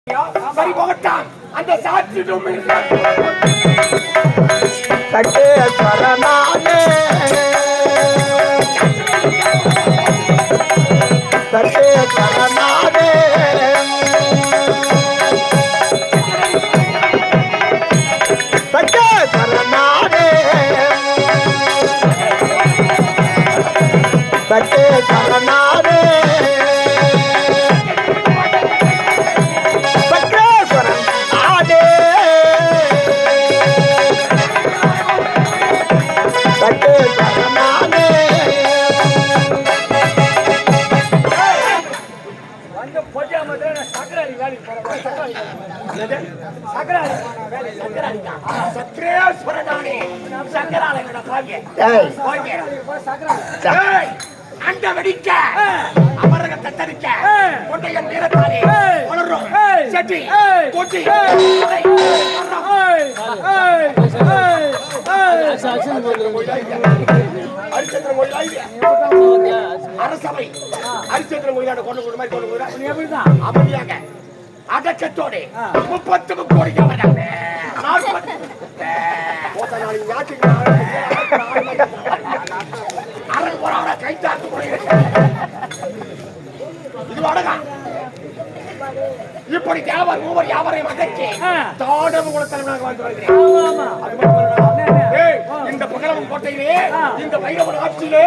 சரி போகட்டான் அந்த சாட்சி சட்டே சரணானே சட்டே சரணானே சட்டே சரணானே சட்டே சரணானே அந்த வெடிக்க அமரக தத்தரிக்க கொண்டையன் நீரத்தாலே வளரும் செட்டி கொட்டி அரசவை அரிச்சந்திரன் கோயிலாட கொண்டு கொண்டு மாதிரி கொண்டு போயிடா அமைதியாக அடக்கத்தோடு 30 கோடி இப்படி தேவர் மூவர் யாவரையும் அடக்கி தாடவு குலத்தலைவனாக வாழ்ந்து வருகிறேன். இந்த புகழவன் கோட்டையிலே இந்த பைரவன் ஆட்சியிலே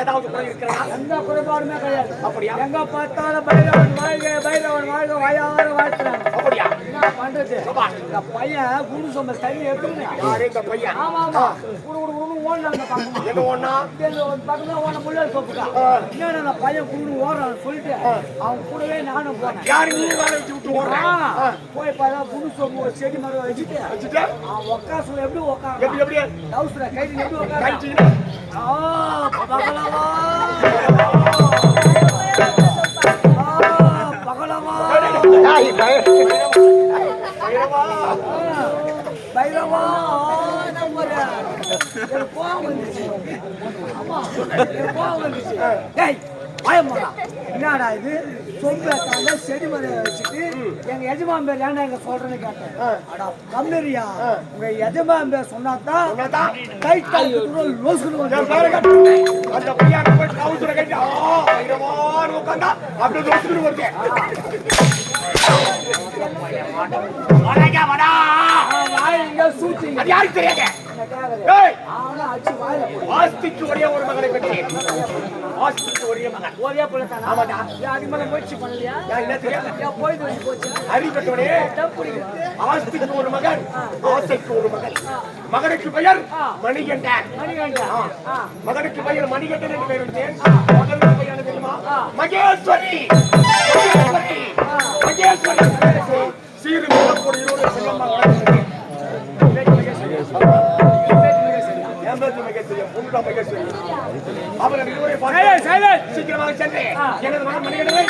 ஏதாவது குறை இருக்கிறதா? எந்த குறைபாடுமே கிடையாது. அப்படியா? எங்க பார்த்தாலும் பைரவன் வாழ்க பைரவன் வாழ்க வாயார வாழ்த்துறாங்க. அப்படியா? என்ன பண்றது? இந்த பையன் குரு சொன்ன தண்ணி எடுத்துருங்க. யாரு இந்த பையன்? ஆமா ஆமா குடு குடு குடு ஓடுறாங்க பாக்கமா. எங்க ஓடுனா? பக்கத்துல ஓட முள்ளல் தோப்புக்கா. என்ன அந்த பையன் குடு ஓடுறான்னு சொல்லிட்டு அவன் கூடவே நானும் போனேன். யாரு நீ வேலை வச்சு விட்டு ஓடுறான்? போய் பார்த்தா குரு சொன்ன செடி மரம் வச்சுட்டு அவன் உட்கார சொல்ல எப்படி உட்கார எப்படி எப்படி டவுசர கைட்டு எப்படி உட்கார கைட்டு பகலவா பகலவா பைரவா நம்புற எனக்கு கோவம் வந்துச்சு. ஆமா எனக்கு கோவம் வந்துச்சு. டேய் பயமாடா என்னடா இது சொந்த செடி மரம் வச்சுட்டு எங்க எஜமான் பேர் ஏன்னா எங்க சொல்றேன்னு கேட்டேன். அடா கம்பெரியா உங்க எஜமான் பேர் சொன்னாதான் கை அந்த பையன் போய் டவுசர கைட்டு பைரவான்னு உட்கார்ந்தா அப்படியே லோசுக்குன்னு வருது. வடங்க வடா வாயிங்க சூச்சி அது யாருக்கு தெரியாது? ஆஸ்திக்கு ஒரே ஒரு மகனை பெற்றேன். ஆஸ்திக்கு ஒரே மகன் ஒரே பிள்ளைதானா? ஆமாடா. அதுக்கு மேல முயற்சி பண்ணலையா? என்ன தெரியாது? போயிட்டு போச்சு அறிவிட்டவனே ஆஸ்திக்கு ஒரு மகன் ஆசைக்கு ஒரு மகன். மகனுக்கு பெயர் மணிகண்டன். மகனுக்கு பெயர் மணிகண்டன் என்று பெயர் வைத்தேன். மகனுக்கு பெயர் தெரியுமா? மகேஸ்வரி. மகேஸ்வரி சீரு மூலப்பொடி இருவரும் செல்லமாக அவர்கள் சீக்கிரமாக சென்று எனது மகன் மணிகண்டனை